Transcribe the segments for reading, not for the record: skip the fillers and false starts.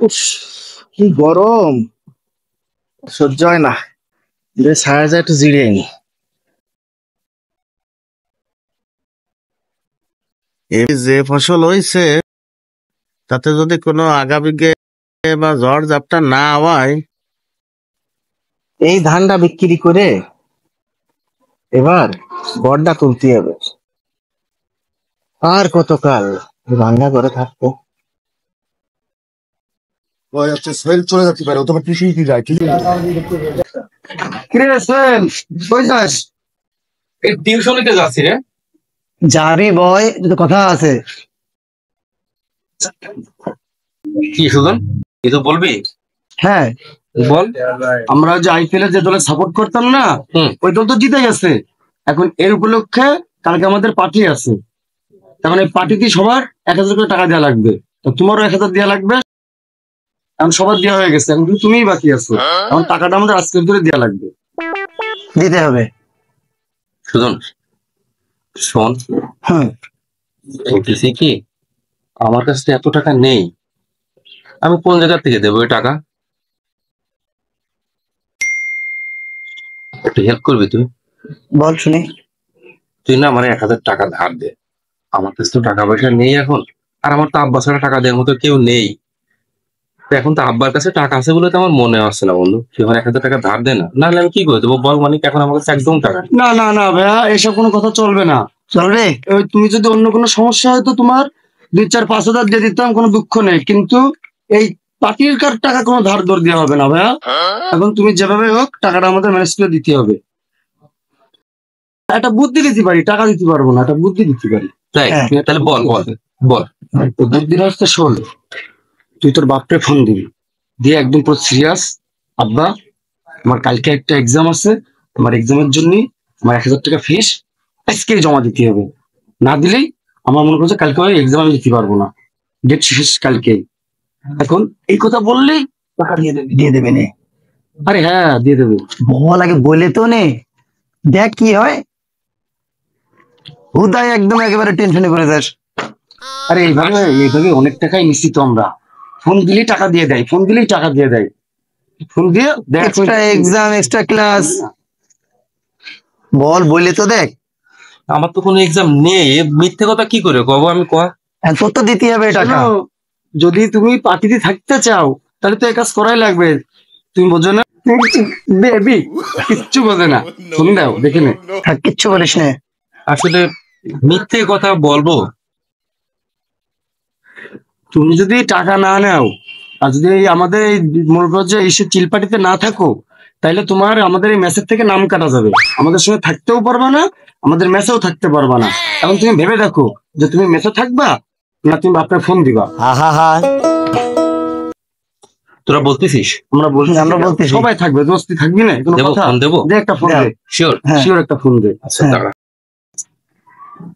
উফ, কি গরম, সহ্য হয় না। ছায়া যায় একটু জিরিয়ে নি। এই যে ফসল হইছে তাতে যদি কোনো আগামীকে বা ঝড় ঝাপটা না হয়, এই ধানটা বিক্রি করে এবার গড়টা তুলতে হবে। আর কতকাল ভাঙ্গা করে থাকবো। সোহেল চলে যাচ্ছে পারে, ও তোমার কৃষি কি যায় ঠিক কিরে সোহেল, কই যাস? এই টিউশনিতে যাচ্ছি রে। যাবি বয়, কথা আছে। কি সুজন, কিছু বলবি? হ্যাঁ বল। আমরা যে আইপিএল এর যে দলে সাপোর্ট করতাম না, ওই দল তো জিতে গেছে। এখন এর উপলক্ষে কালকে আমাদের পার্টি আছে। তার মানে পার্টিতে সবার 1,000 করে টাকা দেওয়া লাগবে। তো তোমারও 1,000 দেওয়া লাগবে। এখন সবার দেওয়া হয়ে গেছে, এখন তুমিই বাকি আছো। এখন টাকাটা আমাদের আজকের ধরে দেওয়া লাগবে, দিতে হবে। সুজন শোন, বলতেছি কি, আমার কাছে এত টাকা নেই, আমি কোন জায়গা থেকে দেবো ওই টাকা? একটু হেল্প করবি তুই? বল শুনি। তুই না আমার 1,000 টাকা ধার দে। আমার কাছে তো টাকা পয়সা নেই এখন, আর আমার তো আব্বা ছাড়া টাকা দেওয়ার মতো কেউ নেই। তো এখন তো আব্বার কাছে টাকা আছে বলে তো আমার মনে আসছে না বন্ধু। তুই আমার 1,000 টাকা ধার দে না, নাহলে আমি কি করে দেবো বল? মানে এখন আমার কাছে একদম টাকা নেই। না না না ভাইয়া, এসব কোনো কথা চলবে না। চলবে? তুমি যদি অন্য কোনো সমস্যা হয় তো তোমার 2, 4, 5 হাজার দিয়ে দিতাম, কোনো দুঃখ নেই। কিন্তু এই পার্টির কার টাকা কোনো ধার ধর দেওয়া হবে না ভাইয়া। এখন তুমি যেভাবে হোক টাকাটা আমাদের ম্যানেজ করে দিতে হবে। একটা বুদ্ধি দিতে পারি, টাকা দিতে পারবো না, একটা বুদ্ধি দিতে পারি। তাই? তাহলে বল বল বল। তো বুদ্ধিটা হচ্ছে, শোন, তুই তোর বাপকে ফোন দিবি, দিয়ে একদম পুরো সিরিয়াস, আব্বা আমার কালকে একটা এক্সাম আছে, আমার এক্সামের জন্য আমার 1,000 টাকা ফিস আজকেই জমা দিতে হবে। না দিলেই আমার মনে করছে কালকে এক্সাম আমি দিতে পারবো না, ডেট শেষ কালকেই। এখন এই কথা বললেই টাকা দিয়ে দেবে নে। আরে হ্যাঁ, দিয়ে দেবে। বল আগে, বলে তো নে, দেখ কি হয়। হুদাই একদম একেবারে টেনশনে করে যাস। আরে এইভাবে অনেক টাকাই নিশ্চিত আমরা। ফোন দিলেই টাকা দিয়ে দেয়, ফোন দিলেই টাকা দিয়ে দেয়। ফোন দিয়ে দেখ, এক্সট্রা এক্সাম, এক্সট্রা ক্লাস। বল, বলে তো দেখ। আমার তো কোনো এক্সাম নেই, মিথ্যে কথা কি করে কব আমি? তোর তো দিতে হবে টাকা। যদি তুমি পার্টিতে থাকতে চাও তাহলে তো এই কাজ করাই লাগবে। তুমি বোঝো না বেবি, কিচ্ছু বোঝে না। শুনে দাও, দেখে নে। কিচ্ছু বলিস না। আসলে মিথ্যে কথা বলবো? তুমি যদি টাকা না নাও আর যদি আমাদের এই মনে করো যে ইসে চিল পার্টিতে না থাকো, তাহলে তোমার আমাদের এই ম্যাচের থেকে নাম কাটা যাবে। আমাদের সঙ্গে থাকতেও পারবা না, আমাদের ম্যাচেও থাকতে পারবা না। এখন তুমি ভেবে দেখো যে তুমি ম্যাচে থাকবা না তুমি আপনার ফোন দিবা। তোরা বলতেছিস? আমরা বলছি সবাই থাকবে, দোস্তি থাকবি না কোনো কথা? দেবো, দে একটা ফোন দে। শিওর শিওর, একটা ফোন দে। আচ্ছা দাঁড়া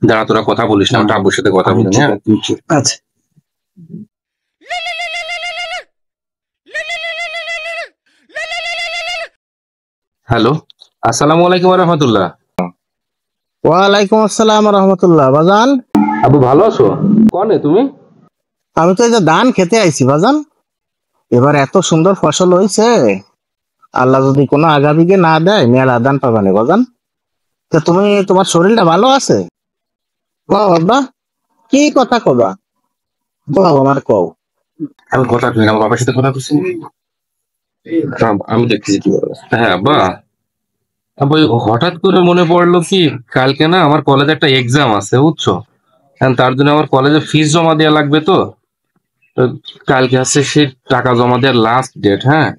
দাঁড়া, তোরা কথা বলিস না, আমার আব্বুর সাথে কথা বলি। আচ্ছা। হ্যালো, আসসালামু আলাইকুম রহমতুল্লাহ। ওয়ালাইকুম আসসালাম রহমতুল্লাহ। বাজান, আবু ভালো আছো? কনে তুমি? আমি তো এই যে ধান খেতে আইছি বাজান। এবার এত সুন্দর ফসল হয়েছে, আল্লাহ যদি কোনো আগামীকে না দেয় মেলা ধান পাবানি বাজান। তো তুমি, তোমার শরীরটা ভালো আছে? বাবা, কি কথা কবা? আমার কও। আমি কথা কই না, আমার বাবার সাথে কথা করছি। আমি দেখছি কি বলে। হ্যাঁ আব্বা, আব্বা হঠাৎ করে মনে পড়লো কি, কালকে না আমার কলেজে একটা এক্সাম আছে বুঝছো, তার জন্য আমার কলেজে ফিস জমা দেওয়া লাগবে। তো কালকে আছে সেই টাকা জমা দেওয়ার লাস্ট ডেট। হ্যাঁ,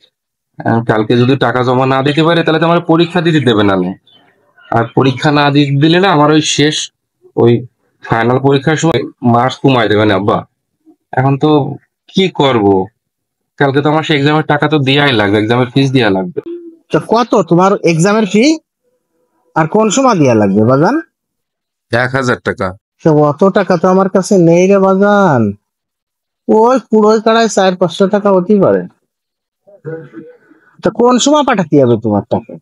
কালকে যদি টাকা জমা না দিতে পারে তাহলে তো আমার পরীক্ষা দিতে দেবে না। আর পরীক্ষা না দিলে না আমার ওই শেষ ওই ফাইনাল পরীক্ষার সময় মার্কস কমাই দেবে না আব্বা। এখন তো কি করব? কালকে তো আমার সেই এক্সামের টাকা তো দেওয়াই লাগবে, এক্সামের ফিস দেওয়া লাগবে। তো কত তোমার এক্সামের ফি আর কোন সময় দেওয়া লাগবে বাজান? 1,000 টাকা। অত টাকা তো আমার কাছে নেই রে বাজান। ওই পুরোই কাড়ায় 400-500 টাকা হতেই পারে। তো কোন সময় পাঠাতে হবে তোমার টাকা?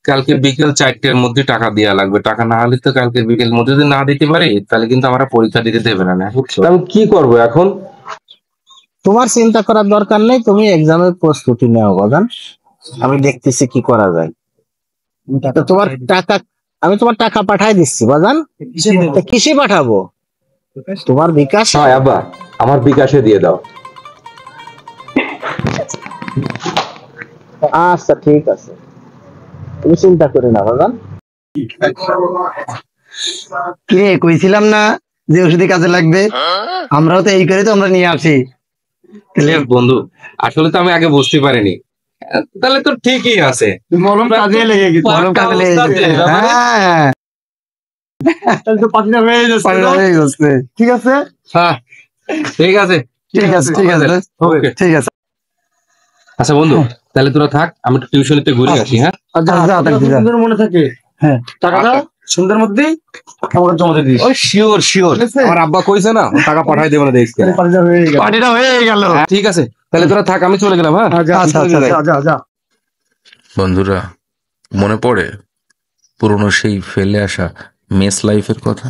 কালকে বিকেল 4টের মধ্যে টাকা দেওয়া লাগবে। টাকা না হলে তো কালকে বিকেল মধ্যে যদি না দিতে পারি তাহলে কিন্তু আমরা পরীক্ষা দিতে দেবে না। বুঝছো? আমি কি করব এখন? তোমার চিন্তা করার দরকার নেই, তুমি এক্সামের প্রস্তুতি নাও বাজান, আমি দেখতেছি কি করা যায়। তো তোমার টাকা, আমি তোমার টাকা পাঠাই দিচ্ছি বাজান। তা কিসে পাঠাবো? তোমার বিকাশ? হ্যাঁ আব্বা, আমার বিকাশে দিয়ে দাও। আচ্ছা ঠিক আছে, তুমি চিন্তা করে না বাজান। কে কইছিলাম না যে ওষুধে কাজে লাগবে, আমরাও তো এই করে তো আমরা নিয়ে আসি। তাহলে বন্ধু, আসলে তো আমি আগে বুঝতে পারিনি। তাহলে তো ঠিকই আছে, মলম কাজে লেগে গেছে, মলম কাজে লেগে গেছে। হ্যাঁ, তাহলে তো পাটিটা হয়ে যাচ্ছে, পাটিটা হয়ে যাচ্ছে। ঠিক আছে, হ্যাঁ ঠিক আছে। ঠিক আছে, ঠিক আছে, ওকে ঠিক আছে। আচ্ছা বন্ধু, তাহলে তোরা থাক, আমি একটু টিউশনিতে ঘুরে আসি। হ্যাঁ আচ্ছা, সুন্দর মনে থাকে। হ্যাঁ, টাকাটা সুন্দর মধ্যেই আমাকে জমা দিয়ে দিস। ওই শিওর শিওর, আমার আব্বা কইছে না ও টাকা পাঠাই দেবে না, দেখছি। পাটিটা হয়ে গেল। ঠিক আছে, তাহলে তোরা থাক, আমি চলে গেলাম। হ্যাঁ আচ্ছা, আচ্ছা, আচ্ছা। বন্ধুরা, মনে পড়ে পুরনো সেই ফেলে আসা মেস লাইফের কথা?